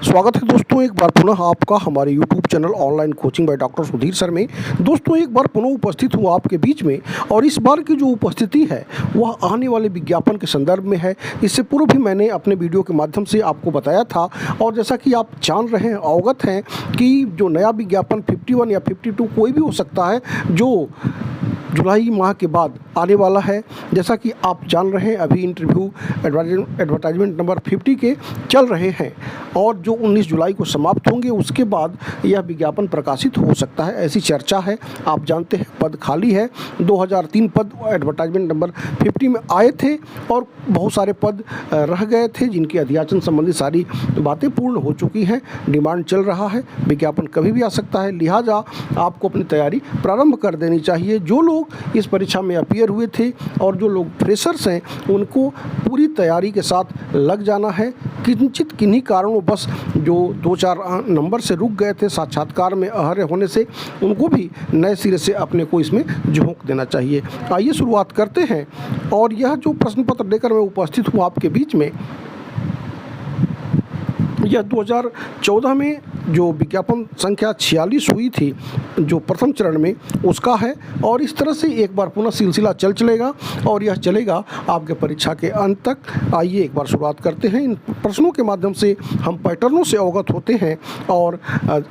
स्वागत है दोस्तों एक बार पुनः आपका हमारे YouTube channel online coaching by doctor Sudhir sir में। दोस्तों एक बार पुनः उपस्थित हूँ आपके बीच में और इस बार की जो उपस्थिति है वह आने वाले विज्ञापन के संदर्भ में है। इससे पूर्व भी मैंने अपने वीडियो के माध्यम से आपको बताया था और जैसा कि आप जान रहे हैं, अवगत हैं कि जो नया विज्ञापन 51 या 52 कोई भी हो सकता है जो जुलाई माह के बाद आने वाला है। जैसा कि आप जान रहे हैं, अभी इंटरव्यू एडवर्टाइजमेंट नंबर 50 के चल रहे हैं और जो 19 जुलाई को समाप्त होंगे उसके बाद यह विज्ञापन प्रकाशित हो सकता है, ऐसी चर्चा है। आप जानते हैं पद खाली है, 2003 पद एडवर्टाइजमेंट नंबर 50 में आए थे और बहुत सारे पद रह गए थे जिनकी अध्याचन संबंधी सारी बातें पूर्ण हो चुकी हैं। डिमांड चल रहा है, विज्ञापन कभी भी आ सकता है, लिहाजा आपको अपनी तैयारी प्रारंभ कर देनी चाहिए। जो लोग इस परीक्षा में अपीयर हुए थे और जो लोग फ्रेशर्स हैं उनको पूरी तैयारी के साथ लग जाना है। किंचित किन्हीं कारणों बस जो 2-4 नंबर से रुक गए थे साक्षात्कार में अहर्य होने से, उनको भी नए सिरे से अपने को इसमें झोंक देना चाहिए। आइए शुरुआत करते हैं और यह जो प्रश्न पत्र लेकर मैं उपस्थित हूँ आपके बीच में, यह 2014 में जो विज्ञापन संख्या 46 हुई थी जो प्रथम चरण में उसका है और इस तरह से एक बार पुनः सिलसिला चलेगा और यह चलेगा आपके परीक्षा के अंत तक। आइए एक बार शुरुआत करते हैं। इन प्रश्नों के माध्यम से हम पैटर्नों से अवगत होते हैं और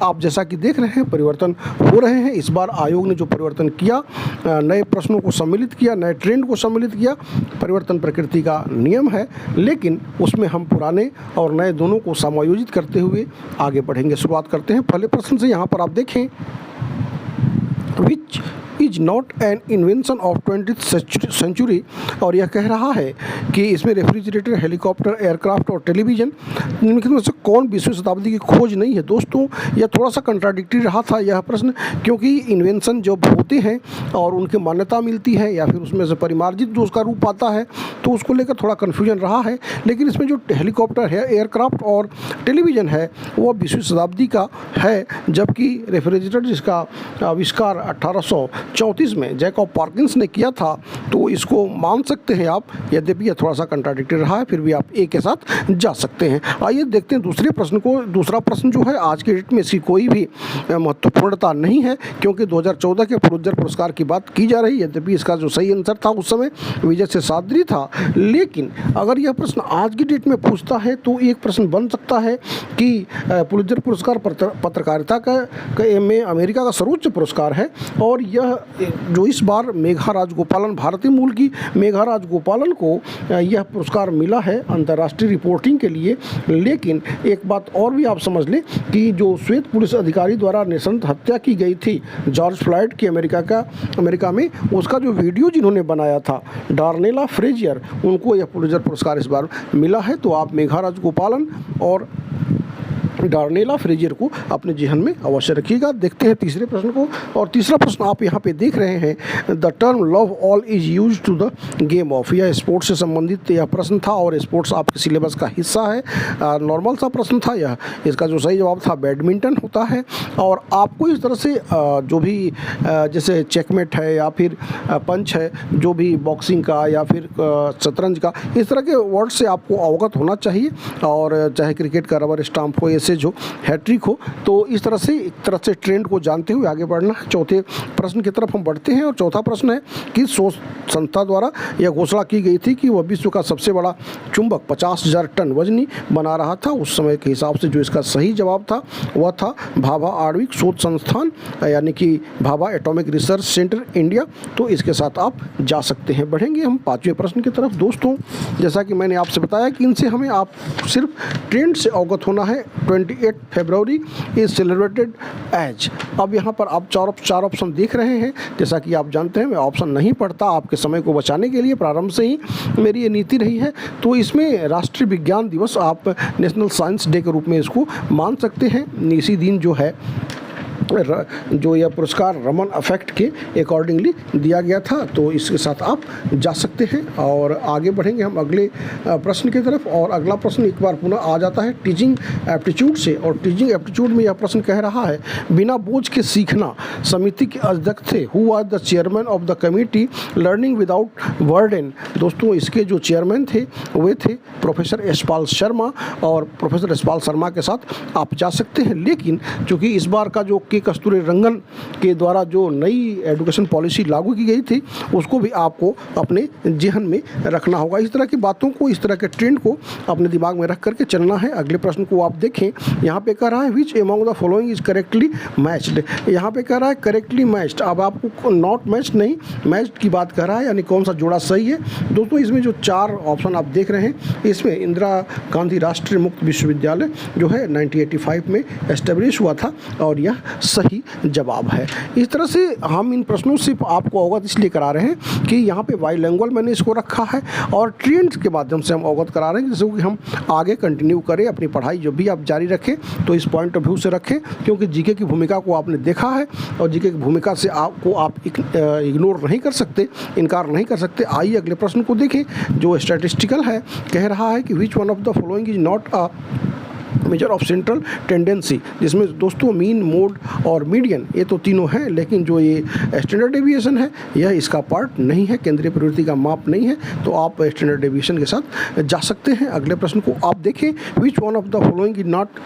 आप जैसा कि देख रहे हैं परिवर्तन हो रहे हैं। इस बार आयोग ने जो परिवर्तन किया, नए प्रश्नों को सम्मिलित किया, नए ट्रेंड को सम्मिलित किया। परिवर्तन प्रकृति का नियम है, लेकिन उसमें हम पुराने और नए दोनों को समायोजित करते हुए आगे बढ़ेंगे। शुरुआत करते हैं पहले प्रश्न से। यहाँ पर आप देखें, which is not an invention of 20th century, और यह कह रहा है कि इसमें रेफ्रिजरेटर, हेलीकॉप्टर, एयरक्राफ्ट और टेलीविज़न निम्नलिखित में से कौन 20वीं शताब्दी की खोज नहीं है। दोस्तों यह थोड़ा सा कंट्राडिक्टरी रहा था यह प्रश्न, क्योंकि इन्वेंशन जब होते हैं और उनकी मान्यता मिलती है या फिर उसमें से परिमार्जित जो उसका रूप आता है तो उसको लेकर थोड़ा कन्फ्यूजन रहा है। लेकिन इसमें जो हेलीकॉप्टर है, एयरक्राफ्ट और टेलीविज़न है वह 20वीं शताब्दी का है, जबकि रेफ्रिजरेटर जिसका आविष्कार 1834 में जैकब पार्किंस ने किया था, तो इसको मान सकते हैं आप। यद्यपि यह थोड़ा सा कंट्राडिक्टरी रहा है, फिर भी आप ए के साथ जा सकते हैं। आइए देखते हैं दूसरे प्रश्न को। दूसरा प्रश्न जो है आज के डेट में इसकी कोई भी महत्वपूर्णता नहीं है, क्योंकि 2014 के पुलित्जर पुरस्कार की बात की जा रही है। यद्यपि इसका जो सही आंसर था उस समय विजय शेषाद्री था, लेकिन अगर यह प्रश्न आज की डेट में पूछता है तो एक प्रश्न बन सकता है कि पुलित्जर पुरस्कार पत्रकारिता का में अमेरिका का सर्वोच्च पुरस्कार है और यह जो इस बार मेघा राजगोपालन, भारतीय मूल की मेघा राजगोपालन को यह पुरस्कार मिला है अंतर्राष्ट्रीय रिपोर्टिंग के लिए। लेकिन एक बात और भी आप समझ लें कि जो श्वेत पुलिस अधिकारी द्वारा नृशंस हत्या की गई थी जॉर्ज फ्लॉयड की अमेरिका में, उसका जो वीडियो जिन्होंने बनाया था डार्नेला फ्रेजियर, उनको यह पुलित्जर पुरस्कार इस बार मिला है। तो आप मेघा राजगोपालन और डार्नेला फ्रेजियर को अपने जेहन में अवश्य रखिएगा। देखते हैं तीसरे प्रश्न को, और तीसरा प्रश्न आप यहाँ पे देख रहे हैं, the term love all is use to the game of. यह स्पोर्ट्स से संबंधित यह प्रश्न था और स्पोर्ट्स आपके सिलेबस का हिस्सा है। नॉर्मल सा प्रश्न था यह। इसका जो सही जवाब था बैडमिंटन होता है। और आपको इस तरह से जो भी जैसे चेकमेट है या फिर पंच है, जो भी बॉक्सिंग का या फिर शतरंज का, इस तरह के वर्ड से आपको अवगत होना चाहिए। और चाहे क्रिकेट का रबर स्टाम्प हो, ऐसे जो हैट्रिक हो, तो इस तरह से एक तरह से ट्रेंड को जानते हुए आगे बढ़ना है। चौथे प्रश्न की तरफ हम बढ़ते हैं और चौथा प्रश्न है कि शोध संस्था द्वारा यह घोषणा की गई थी कि वह विश्व का सबसे बड़ा चुंबक 50,000 टन वजनी बना रहा था। उस समय के हिसाब से जो इसका सही जवाब था वह था भाभा आणविक शोध संस्थान, यानी कि Bhabha atomic research centre India. तो इसके साथ आप जा सकते हैं। बढ़ेंगे हम पाँचवें प्रश्न की तरफ। दोस्तों जैसा कि मैंने आपसे बताया कि इनसे हमें आप सिर्फ ट्रेंड से अवगत होना है। 28 फरवरी इज सेलिब्रेटेड एज। अब यहाँ पर आप चार ऑप्शन देख रहे हैं। जैसा कि आप जानते हैं मैं ऑप्शन नहीं पढ़ता आपके समय को बचाने के लिए, प्रारंभ से ही मेरी ये नीति रही है। तो इसमें राष्ट्रीय विज्ञान दिवस आप नेशनल साइंस डे के रूप में इसको मान सकते हैं। इसी दिन जो है जो यह पुरस्कार रमन अफेक्ट के अकॉर्डिंगली दिया गया था। तो इसके साथ आप जा सकते हैं और आगे बढ़ेंगे हम अगले प्रश्न की तरफ। और अगला प्रश्न एक बार पुनः आ जाता है टीचिंग एप्टीट्यूड से, और टीचिंग एप्टीट्यूड में यह प्रश्न कह रहा है, बिना बोझ के सीखना समिति के अध्यक्ष थे। Who was the chairman of the committee learning without burden. दोस्तों इसके जो चेयरमैन थे वे थे प्रोफेसर यशपाल शर्मा, और प्रोफेसर यशपाल शर्मा के साथ आप जा सकते हैं। लेकिन चूँकि इस बार का जो के कस्तूरी रंगन के द्वारा जो नई एजुकेशन पॉलिसी लागू की गई थी उसको भी आपको अपने जहन में रखना होगा। इस तरह की बातों को, इस तरह के ट्रेंड को अपने दिमाग में रख करके चलना है। अगले प्रश्न को आप देखें, यहाँ पे कह रहा है which among the following is correctly matched. यहाँ पे कह रहा है करेक्टली मैच्ड, अब आपको नॉट मैच्ड नहीं, मैच्ड की बात कर रहा है, यानी कौन सा जोड़ा सही है। दोस्तों इसमें जो 4 ऑप्शन आप देख रहे हैं, इसमें इंदिरा गांधी राष्ट्रीय मुक्त विश्वविद्यालय जो है 1985 में एस्टेब्लिश हुआ था, और यह सही जवाब है। इस तरह से हम इन प्रश्नों से आपको अवगत इसलिए करा रहे हैं कि यहाँ पे बाइलिंगुअल मैंने इसको रखा है, और ट्रेंड्स के माध्यम से हम अवगत करा रहे हैं, जिससे कि हम आगे कंटिन्यू करें अपनी पढ़ाई। जो भी आप जारी रखें तो इस पॉइंट ऑफ व्यू से रखें, क्योंकि जीके की भूमिका को आपने देखा है, और जीके की भूमिका से आपको आप इग्नोर नहीं कर सकते, इनकार नहीं कर सकते। आइए अगले प्रश्न को देखें, जो स्टैटिस्टिकल है। कह रहा है कि which one of the following is not a measure of central tendency, जिसमें दोस्तों मीन, मोड और मीडियन ये तो तीनों हैं, लेकिन जो ये स्टैंडर्ड डेविएशन है यह इसका पार्ट नहीं है, केंद्रीय प्रवृत्ति का माप नहीं है। तो आप स्टैंडर्ड डेविएशन के साथ जा सकते हैं। अगले प्रश्न को आप देखें, which one of the following is not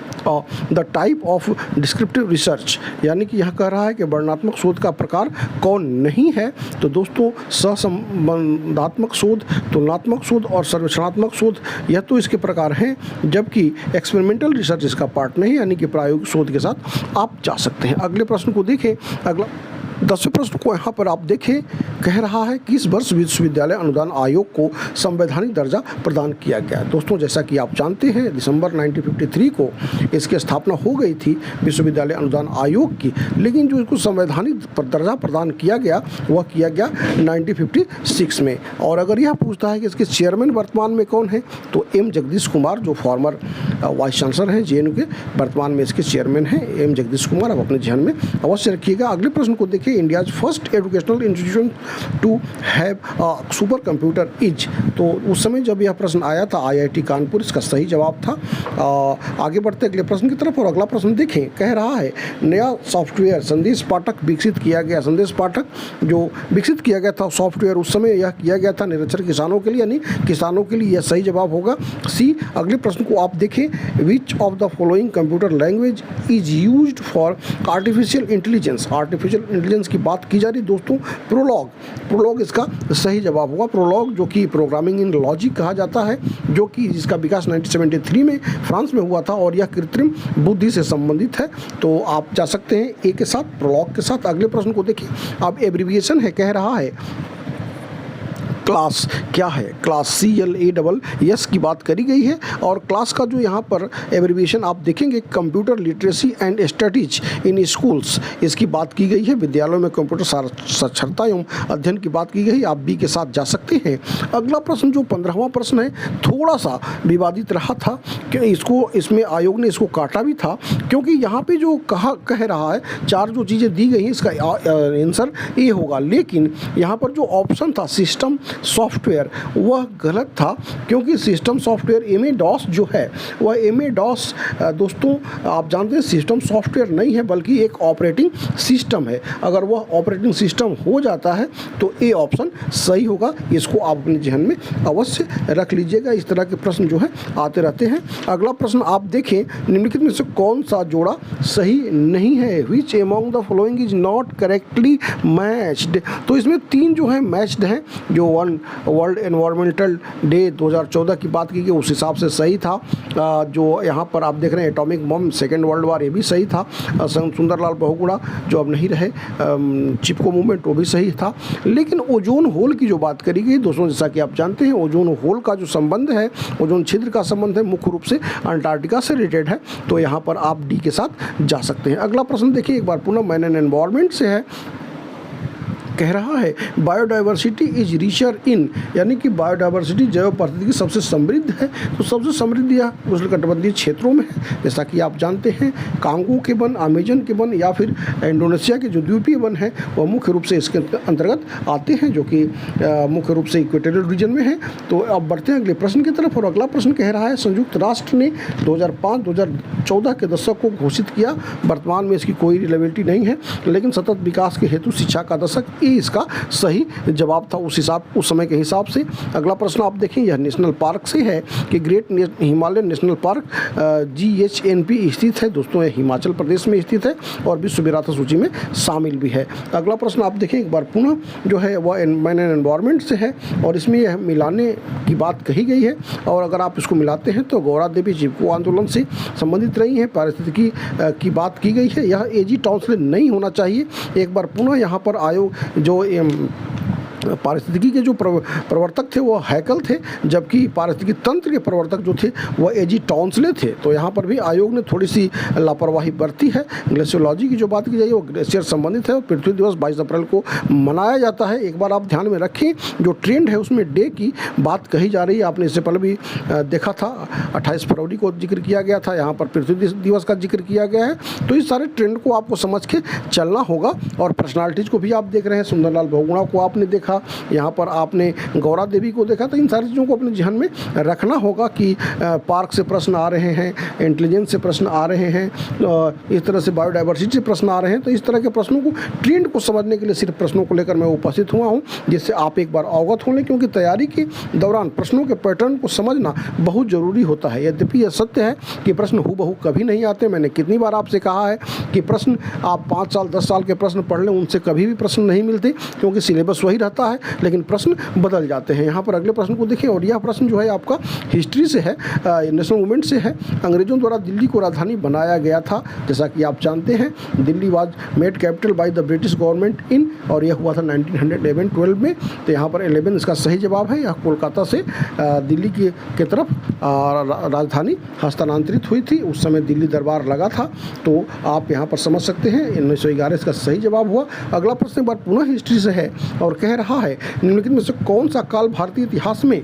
the type of descriptive research, यानी कि यह कह रहा है कि वर्णनात्मक शोध का प्रकार कौन नहीं है। तो दोस्तों सहसंबंधात्मक शोध, तुलनात्मक शोध और सर्वेक्षणात्मक शोध यह तो इसके प्रकार हैं, जबकि एक्सपेरिमेंटल रिसर्च इसका पार्ट नहीं, यानी कि प्रायोगिक शोध के साथ आप जा सकते हैं। अगले प्रश्न को देखें, अगला 10वें प्रश्न को यहाँ पर आप देखें, कह रहा है कि इस वर्ष विश्वविद्यालय अनुदान आयोग को संवैधानिक दर्जा प्रदान किया गया। दोस्तों जैसा कि आप जानते हैं, दिसंबर 1953 को इसकी स्थापना हो गई थी विश्वविद्यालय अनुदान आयोग की, लेकिन जो इसको संवैधानिक दर्जा प्रदान किया गया वह किया गया 1956 में। और अगर यह पूछता है कि इसके चेयरमैन वर्तमान में कौन है, तो एम जगदीश कुमार, जो फॉर्मर वाइस चांसलर हैं जेएनयू के, वर्तमान में इसके चेयरमैन हैं एम जगदीश कुमार। आप अपने ध्यान में अवश्य रखिएगा। अगले प्रश्न को देखिए, India's first educational institution to have super computer is. तो उस समय जब यह प्रश्न आया था आईआईटी कानपुर, इसका सही जवाब था। आगे बढ़ते अगले प्रश्न की तरफ, और अगला प्रश्न देखें, कह रहा है नया सॉफ्टवेयर संदेश पाठक विकसित किया गया। संदेश पाठक जो विकसित किया गया था सॉफ्टवेयर, उस समय यह किया गया था निरक्षर किसानों के लिए, यानी किसानों के लिए। यह सही जवाब होगा सी। अगले प्रश्न को आप देखें, which of the following computer language is used for artificial intelligence. Artificial intelligence की बात की जा रही दोस्तों, प्रोलॉग। प्रोलॉग इसका सही जवाब होगा। प्रोलॉग जो कि प्रोग्रामिंग इन लॉजिक कहा जाता है, जो कि जिसका विकास 1973 में फ्रांस में हुआ था, और यह कृत्रिम बुद्धि से संबंधित है। तो आप जा सकते हैं ए के साथ, प्रोलॉग के साथ। अगले प्रश्न को देखिए, अब एब्रिविएशन है, कह रहा है क्लास क्या है। क्लास CLASS की बात करी गई है, और क्लास का जो यहाँ पर एब्रिविएशन आप देखेंगे, computer literacy and studies in schools, इसकी बात की गई है। विद्यालयों में कंप्यूटर साक्षरता एवं अध्ययन की बात की गई। आप बी के साथ जा सकते हैं। अगला प्रश्न जो 15वां प्रश्न है, थोड़ा सा विवादित रहा था कि इसमें आयोग ने इसको काटा भी था, क्योंकि यहाँ पे जो कह रहा है 4 जो चीज़ें दी गई हैं, इसका आंसर ए होगा। लेकिन यहाँ पर जो ऑप्शन था सिस्टम सॉफ्टवेयर, वह गलत था, क्योंकि सिस्टम सॉफ्टवेयर MS-DOS जो है वह MS-DOS दोस्तों आप जानते हैं सिस्टम सॉफ्टवेयर नहीं है, बल्कि एक ऑपरेटिंग सिस्टम है। अगर वह ऑपरेटिंग सिस्टम हो जाता है तो ए ऑप्शन सही होगा। इसको आप अपने जहन में अवश्य रख लीजिएगा। इस तरह के प्रश्न जो है आते रहते हैं। अगला प्रश्न आप देखें, निम्नलिखित में से कौन सा जोड़ा सही नहीं है। Which among the following is not correctly matched. तो इसमें 3 जो है मैच्ड हैं। जो वर्ल्ड एनवायरमेंटल डे 2014 की बात की गई, उस हिसाब से सही था। जो यहाँ पर आप देख रहे हैं atomic bomb, second world war, ये भी सही था। सुंदरलाल बहुगुणा जो अब नहीं रहे, चिपको मूवमेंट, वो भी सही था। लेकिन ओजोन होल की जो बात करी गई दोस्तों, जैसा कि आप जानते हैं ओजोन होल का जो संबंध है, ओजोन छिद्र का संबंध है, मुख्य रूप से अंटार्कटिका से रिलेटेड है। तो यहाँ पर आप डी के साथ जा सकते हैं। अगला प्रश्न देखिए एक बार पुनः मैन एंड एनवायरमेंट से है। कह रहा है बायोडाइवर्सिटी इज रिचर इन, यानी कि बायोडाइवर्सिटी जैव पारिस्थितिकी सबसे समृद्ध है। तो सबसे समृद्ध यह उष्णकटिबंधीय क्षेत्रों में है। जैसा कि आप जानते हैं कांगो के वन, अमेजन के वन या फिर इंडोनेशिया के जो द्वीपीय वन है वह मुख्य रूप से इसके अंतर्गत आते हैं, जो कि मुख्य रूप से इक्वेटोरियल रीजन में है। तो अब बढ़ते हैं अगले प्रश्न की तरफ, और अगला प्रश्न कह रहा है संयुक्त राष्ट्र ने 2005-2014 के दशक को घोषित किया। वर्तमान में इसकी कोई रिलेवेंटी नहीं है, लेकिन सतत विकास के हेतु शिक्षा का दशक ये इसका सही जवाब था उस समय के हिसाब से। अगला प्रश्न आप देखें, यह नेशनल पार्क से है कि great Himalayan national park GHNP स्थित है। दोस्तों ये हिमाचल प्रदेश में स्थित है और विश्व विरासत सूची में शामिल भी है। अगला प्रश्न आप देखें एक बार पुनः, जो है वह मैन एंड एनवायरनमेंट से है और इसमें यह मिलाने की बात कही गई है। और अगर आप इसको मिलाते हैं तो गौरा देवी चिपको आंदोलन से संबंधित रही हैं, पारिस्थितिकी की बात की गई है। यह एजी टॉन्सले नहीं होना चाहिए। एक बार पुनः यहाँ पर आयोग जो पारिस्थितिकी के जो प्रवर्तक थे वो हैकल थे, जबकि पारिस्थितिकी तंत्र के प्रवर्तक जो थे वह एजी टॉन्सले थे। तो यहाँ पर भी आयोग ने थोड़ी सी लापरवाही बरती है। ग्लेशियोलॉजी की जो बात की जाए वो ग्लेशियर संबंधित है और पृथ्वी दिवस 22 अप्रैल को मनाया जाता है। एक बार आप ध्यान में रखें, जो ट्रेंड है उसमें डे की बात कही जा रही है। आपने इससे पहले भी देखा था 28 फरवरी को जिक्र किया गया था, यहाँ पर पृथ्वी दिवस का जिक्र किया गया है। तो इस सारे ट्रेंड को आपको समझ के चलना होगा। और पर्सनालिटीज़ को भी आप देख रहे हैं, सुंदरलाल बहुगुणा को आपने देखा, यहाँ पर आपने गौरा देवी को देखा। तो इन सारी चीज़ों को अपने जहन में रखना होगा कि पार्क से प्रश्न आ रहे हैं, इंटेलिजेंस से प्रश्न आ रहे हैं, इस तरह से बायोडाइवर्सिटी से प्रश्न आ रहे हैं। तो इस तरह के प्रश्नों को, ट्रेंड को समझने के लिए सिर्फ प्रश्नों को लेकर मैं उपस्थित हुआ हूँ, जिससे आप एक बार अवगत हो लें, क्योंकि तैयारी के दौरान प्रश्नों के पैटर्न को समझना बहुत ज़रूरी होता है। यद्यपि यह सत्य है कि प्रश्न हूबहू कभी नहीं आते। मैंने कितनी बार आपसे कहा है कि प्रश्न आप 5 साल 10 साल के प्रश्न पढ़ लें, उनसे कभी भी प्रश्न नहीं मिलते, क्योंकि सिलेबस वही रहता है लेकिन प्रश्न बदल जाते हैं। यहाँ पर अगले प्रश्न को देखें, और यह प्रश्न जो है आपका हिस्ट्री से है, नेशनल मूवमेंट से है। अंग्रेजों द्वारा दिल्ली को राजधानी बनाया गया था। जैसा कि आप जानते हैं Delhi was made capital by the British government in, और यह हुआ था 1911-12 में। तो यहाँ पर 11 इसका सही जवाब है। यह कोलकाता से दिल्ली की तरफ राजधानी हस्तांतरित हुई थी। उस समय दिल्ली दरबार लगा था। तो आप यहाँ पर समझ सकते हैं 1911 इसका सही जवाब हुआ। अगला प्रश्न एक बार पुनः हिस्ट्री से है और कह रहा है निम्नलिखित में से कौन सा काल भारतीय इतिहास में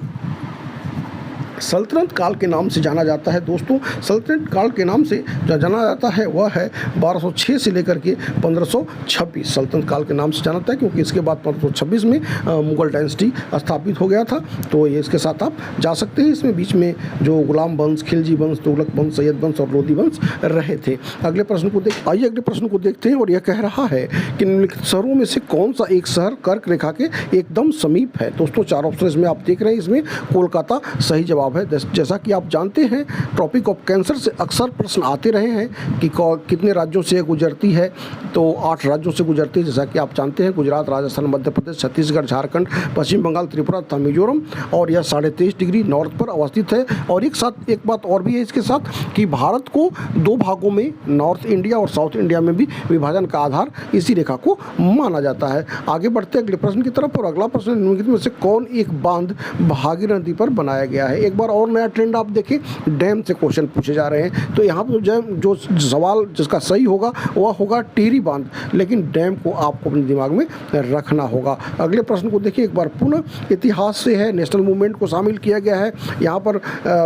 सल्तनत काल के नाम से जाना जाता है। दोस्तों सल्तनत काल के नाम से जो जाना जाता है वह है 1206 से लेकर के 1526 सल्तनत काल के नाम से जाना जाता है, क्योंकि इसके बाद 1526 में मुगल डायनेस्टी स्थापित हो गया था। तो ये इसके साथ आप जा सकते हैं। इसमें बीच में जो गुलाम वंश, खिलजी वंश, तुगलक वंश, सैयद वंश और लोधी वंश रहे थे। अगले प्रश्न को आइए अगले प्रश्न को देखते हैं, और यह कह रहा है कि निम्नलिखित शहरों में से कौन सा एक शहर कर्क रेखा के एकदम समीप है। दोस्तों 4 ऑप्शन इसमें आप देख रहे हैं, इसमें कोलकाता सही जवाब है। जैसा कि आप जानते हैं ट्रॉपिक ऑफ कैंसर से अक्सर प्रश्न आते रहे हैं कि कितने राज्यों से गुजरती है। तो 8 राज्यों से गुजरती है। जैसा कि आप जानते हैं गुजरात, राजस्थान, मध्य प्रदेश, छत्तीसगढ़, झारखंड, पश्चिम बंगाल, त्रिपुरा तथा मिजोरम, और यह 23.5 डिग्री नॉर्थ पर अवस्थित है। और एक बात और भी है इसके साथ कि भारत को 2 भागों में, नॉर्थ इंडिया और साउथ इंडिया में भी विभाजन का आधार इसी रेखा को माना जाता है। आगे बढ़ते अगले प्रश्न की तरफ, और अगला प्रश्न निम्नलिखित में से कौन एक बांध भागीरथी नदी पर बनाया गया है। एक बार और नया ट्रेंड आप देखें, डैम से क्वेश्चन पूछे जा रहे हैं। तो यहाँ पर जो सवाल जिसका सही होगा वह होगा टिहरी बांध, लेकिन डैम को आपको अपने दिमाग में रखना होगा। अगले प्रश्न को देखिए, एक बार पुनः इतिहास से है, नेशनल मूवमेंट को शामिल किया गया है। यहाँ पर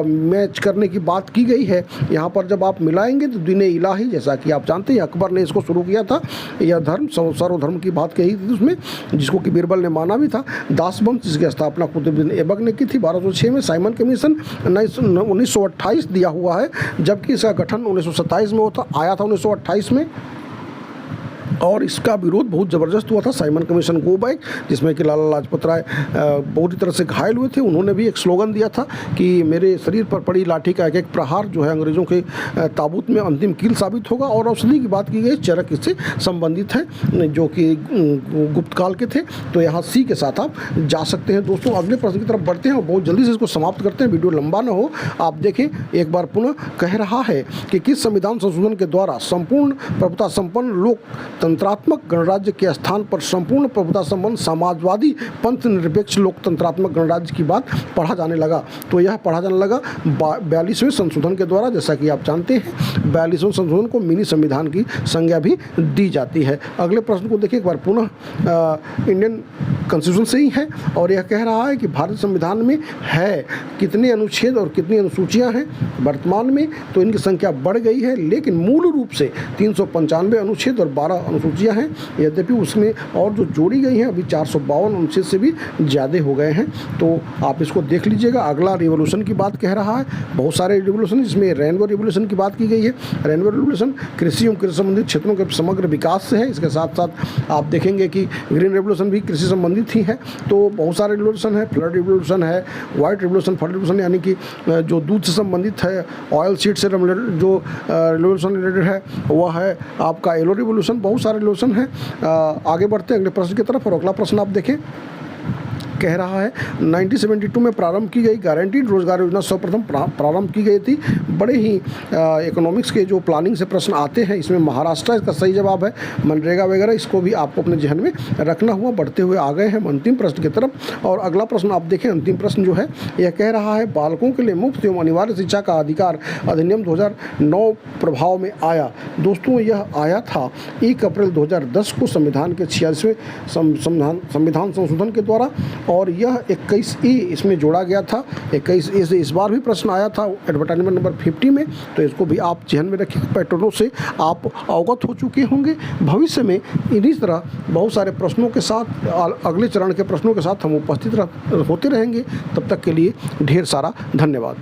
मैच करने की बात की गई है। यहाँ पर जब आप मिलाएंगे तो दीन इलाही, जैसा कि आप जानते हैं अकबर ने इसको शुरू किया था। यह धर्म सर्वधर्म की बात कही थी उसमें, जिसको कि बीरबल ने माना भी था। दास वंश जिसकी स्थापना कुतुबुद्दीन ऐबक ने की थी 1206 में। साइमन कमीशन 1928 दिया हुआ है, जबकि इसका गठन 1927 में आया था 1928 में। और इसका विरोध बहुत ज़बरदस्त हुआ था। साइमन कमीशन गो बैक, जिसमें कि लाला लाजपत राय बहुत ही तरह से घायल हुए थे। उन्होंने भी एक स्लोगन दिया था कि मेरे शरीर पर पड़ी लाठी का एक एक प्रहार जो है अंग्रेज़ों के ताबूत में अंतिम कील साबित होगा। और औषधि की बात की गई, चरक इससे संबंधित है जो कि गुप्त काल के थे। तो यहाँ सी के साथ आप जा सकते हैं। दोस्तों अगले प्रश्न की तरफ बढ़ते हैं और बहुत जल्दी से इसको समाप्त करते हैं, वीडियो लंबा ना हो। आप देखें एक बार पुनः कह रहा है कि किस संविधान संशोधन के द्वारा संपूर्ण प्रभुता संपन्न लोकतंत्र तंत्रात्मक गणराज्य के स्थान पर संपूर्ण प्रभुता संबंध समाजवादी पंथ निरपेक्ष लोकतंत्रात्मक गणराज्य की बात पढ़ा जाने लगा। तो यह पढ़ा जाने लगा 42वें संशोधन के द्वारा। जैसा कि आप जानते हैं 42वें संशोधन को मिनी संविधान की संज्ञा भी दी जाती है। अगले प्रश्न को देखिए एक बार पुनः इंडियन कॉन्स्टिट्यूशन से ही है और यह कह रहा है कि भारतीय संविधान में है कितने अनुच्छेद और कितनी अनुसूचियां हैं वर्तमान में। तो इनकी संख्या बढ़ गई है, लेकिन मूल रूप से 395 अनुच्छेद और 12 अनुसूचियां हैं। यद्यपि उसमें और जो जोड़ी गई हैं अभी 452 अनुच्छेद से भी ज़्यादा हो गए हैं। तो आप इसको देख लीजिएगा। अगला रिवोल्यूशन की बात कह रहा है, बहुत सारे रिवोल्यूशन, जिसमें रेनबो रिवोल्यूशन की बात की गई है। रेनबो रिवोल्यूशन कृषि एवं कृषि संबंधित क्षेत्रों के समग्र विकास से है। इसके साथ साथ आप देखेंगे कि ग्रीन रेवोल्यूशन भी कृषि संबंधित ही है। तो बहुत सारे रिवोल्यूशन है, फ्लड रिवोल्यूशन है, वाइट रिवोल्यूशन, फ्लड रिवोल्यूशन यानी कि जो दूध से संबंधित है, ऑयल सीड से जो रिवोल्यूशन रिलेटेड है वह है आपका येलो रिवोल्यूशन। बहुत सारे रिवोल्यूशन है। आगे बढ़ते हैं अगले प्रश्न की तरफ और अगला प्रश्न आप देखें कह रहा है 1972 में प्रारंभ की गई गारंटीड रोजगार योजना सर्वप्रथम प्रारंभ की गई थी। बड़े ही इकोनॉमिक्स के जो प्लानिंग से प्रश्न आते हैं इसमें महाराष्ट्र इसका सही जवाब है। मनरेगा वगैरह इसको भी आपको अपने जहन में रखना हुआ। बढ़ते हुए आ गए हैं अंतिम प्रश्न की तरफ और अगला प्रश्न आप देखें। अंतिम प्रश्न जो है यह कह रहा है बालकों के लिए मुफ्त एवं अनिवार्य शिक्षा का अधिकार अधिनियम 2009 प्रभाव में आया। दोस्तों यह आया था 1 अप्रैल 2010 को संविधान के 46वें संविधान संशोधन के द्वारा और यह 21A इसमें जोड़ा गया था। 21A से इस बार भी प्रश्न आया था एडवर्टाइजमेंट नंबर 50 में। तो इसको भी आप ध्यान में रखिए। पैटर्नों से आप अवगत हो चुके होंगे। भविष्य में इन्हीं तरह बहुत सारे प्रश्नों के साथ अगले चरण के प्रश्नों के साथ हम उपस्थित होते रहेंगे। तब तक के लिए ढेर सारा धन्यवाद।